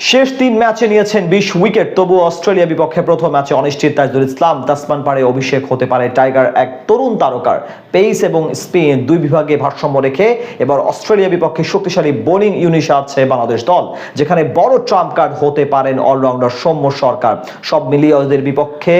শেষ ৩ ম্যাচে নিয়েছেন ২০ উইকেট, তবুও অস্ট্রেলিয়া বিপক্ষে প্রথম ম্যাচে অনিশ্চিত তাইজুল ইসলাম। তাসমান পারে অভিষেক হতে পারে টাইগার এক তরুণ তারকার। পেস এবং স্পিন দুই বিভাগে ভারসাম্য রেখে এবার অস্ট্রেলিয়া বিপক্ষে শক্তিশালী বোলিং ইউনিট আছে বাংলাদেশ দল, যেখানে বড় ট্রাম্প কার্ড হতে পারেন অলরাউন্ডার সৌম্য সরকার। সব মিলিয়ে ওদের বিপক্ষে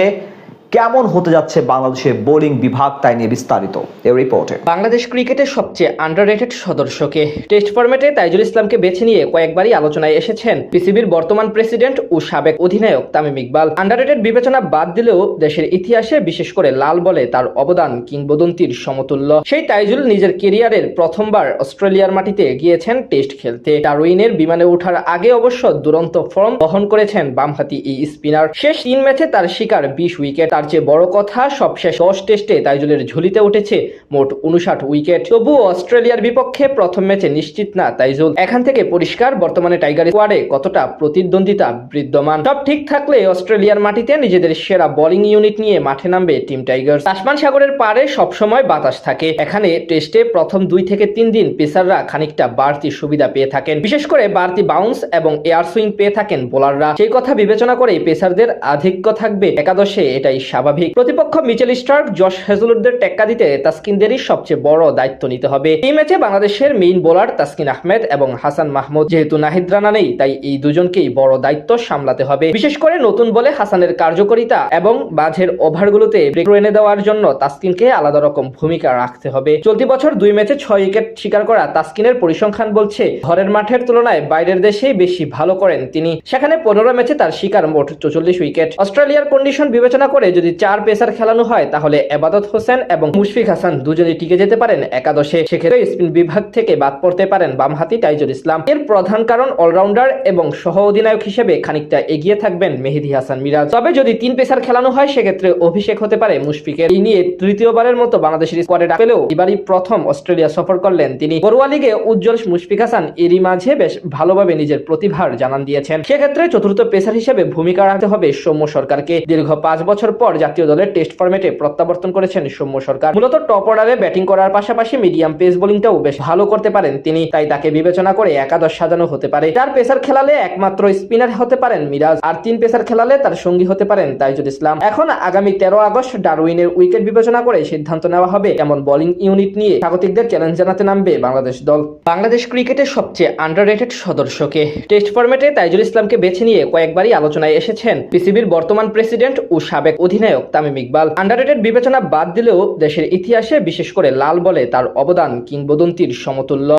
কেমন হতে যাচ্ছে বাংলাদেশের বোলিং বিভাগ, তাই নিয়ে বিস্তারিত এই রিপোর্টে। বাংলাদেশ ক্রিকেটের সবচেয়ে আন্ডাররেটেড সদস্যকে টেস্ট ফরম্যাটে তাইজুল ইসলামকে বেছে নিয়ে কয়েকবারই আলোচনায় এসেছেন পিসিবির বর্তমান প্রেসিডেন্ট ও সাবেক অধিনায়ক তামিম ইকবাল। আন্ডাররেটেড বিবেচনা বাদ দিলেও দেশের ইতিহাসে বিশেষ করে লাল বলে তার অবদান কিংবদন্তির সমতুল্য। সেই তাইজুল নিজের কেরিয়ারের প্রথমবার অস্ট্রেলিয়ার মাটিতে গিয়েছেন টেস্ট খেলতে। ডারউইনের বিমানে ওঠার আগে অবশ্য দুরন্ত ফর্ম বহন করেছেন বামহাতি এই স্পিনার। শেষ ৩ ম্যাচে তার শিকার ২০ উইকেট। তার চেয়ে বড় কথা, সবশেষ ১০ টেস্টে তাইজুলের ঝুলিতে উঠেছে মোট ৫৯ উইকেট। তবুও অস্ট্রেলিয়ার বিপক্ষে প্রথম ম্যাচে নিশ্চিত না তাইজুল। এখান থেকে পরিষ্কার বর্তমানে টাইগার স্কোয়াডে কতটা প্রতিদ্বন্দ্বিতা বিদ্যমান। সব ঠিক থাকলে অস্ট্রেলিয়ার মাটিতে নিজেদের সেরা বোলিং ইউনিট নিয়ে মাঠে নামবে টিম টাইগার্স। তাসমান সাগরের পাড়ে সবসময় বাতাস থাকে। এখানে টেস্টে প্রথম ২ থেকে ৩ দিন পেসাররা খানিকটা বাড়তি সুবিধা পেয়ে থাকেন, বিশেষ করে বাড়তি বাউন্স এবং এয়ার সুইং পেয়ে থাকেন বোলাররা। সেই কথা বিবেচনা করে পেসারদের আধিক্য থাকবে একাদশে, এটাই স্বাভাবিক। প্রতিপক্ষ মিচেল স্টার্ক, জশ হেজলউডদের টেক্কা দিতে তাসকিনদেরই সবচেয়ে বড় দায়িত্ব নিতে হবে। এই ম্যাচে বাংলাদেশের মেইন বোলার তাসকিন আহমেদ এবং হাসান মাহমুদ, যেহেতু নাহিদ রানা নেই তাই এই দুজনকেই বড় দায়িত্ব সামলাতে হবে। বিশেষ করে নতুন বলে হাসানের কার্যকারিতা এবং বাঝের ওভারগুলোতে ব্রেক এনে দেওয়ার জন্য তাসকিনকে আলাদা রকম ভূমিকা রাখতে হবে। চলতি বছর ২ ম্যাচে ৬ উইকেট শিকার করা তাসকিনের পরিসংখ্যান বলছে ঘরের মাঠের তুলনায় বাইরের দেশেই বেশি ভালো করেন তিনি। সেখানে ১৫ ম্যাচে তার শিকার মোট ৪৪ উইকেট। অস্ট্রেলিয়ার কন্ডিশন বিবেচনা করে যদি ৪ পেসার খেলানো হয় তাহলে এবাদত হোসেন এবং মুশফিক হাসান দুজনেই টিকে যেতে পারেন একাদশে। সেক্ষেত্রে স্পিন বিভাগ থেকে বাদ পড়তে পারেন বামহাতি তাইজুল ইসলাম। এর প্রধান কারণ অলরাউন্ডার এবং সহ অধিনায়ক হিসেবে খানিকটা এগিয়ে থাকবেন মেহেদী হাসান মিরাজ। তবে যদি ৩ পেসার খেলানো হয় সেক্ষেত্রে অভিষেক হতে পারে মুশফিকের। এই নিয়ে তৃতীয়বারের মতো বাংলাদেশের স্কোয়াডে পেলেও এবারই প্রথম অস্ট্রেলিয়া সফর করলেন তিনি। ঘরোয়া লিগে উজ্জ্বল মুশফিক হাসান এরই মাঝে বেশ ভালোভাবে নিজের প্রতিভার জানান দিয়েছেন। সেক্ষেত্রে চতুর্থ পেসার হিসেবে ভূমিকা রাখতে হবে সৌম্য সরকারকে। দীর্ঘ ৫ বছর পর জাতীয় দলের টেস্ট ফরম্যাটে প্রত্যাবর্তন করেছেন সৌম্য সরকার। মূলত টপ অর্ডারে ব্যাটিং করার পাশাপাশি মিডিয়াম পেস বোলিংটাও বেশ ভালো করতে পারেন তিনি, তাই তাকে বিবেচনা করে একাদশ সাজানো হতে পারে। ৪ পেসার খেলালে একমাত্র স্পিনার হতে পারেন মিরাজ, আর ৩ পেসার খেলালে তার সঙ্গী হতে পারেন তাইজুল ইসলাম। এখন আগামী ১৩ আগস্ট ডারউইনের উইকেট বিবেচনা করে সিদ্ধান্ত নেওয়া হবে কেমন বোলিং ইউনিট নিয়ে স্বাগতিকদের চ্যালেঞ্জ জানাতে নামবে বাংলাদেশ দল। বাংলাদেশ ক্রিকেটের সবচেয়ে আন্ডাররেটেড সদস্যকে টেস্ট ফরম্যাটে তাইজুল ইসলামকে বেছে নিয়ে কয়েকবারই আলোচনায় এসেছেন পিসিবির বর্তমান প্রেসিডেন্ট ও সাবেক অধিনায়ক তামিম ইকবাল। আন্ডাররেটেড বিবেচনা বাদ দিলেও দেশের ইতিহাসে বিশেষ করে লাল বলে তার অবদান কিংবদন্তির সমতুল্য।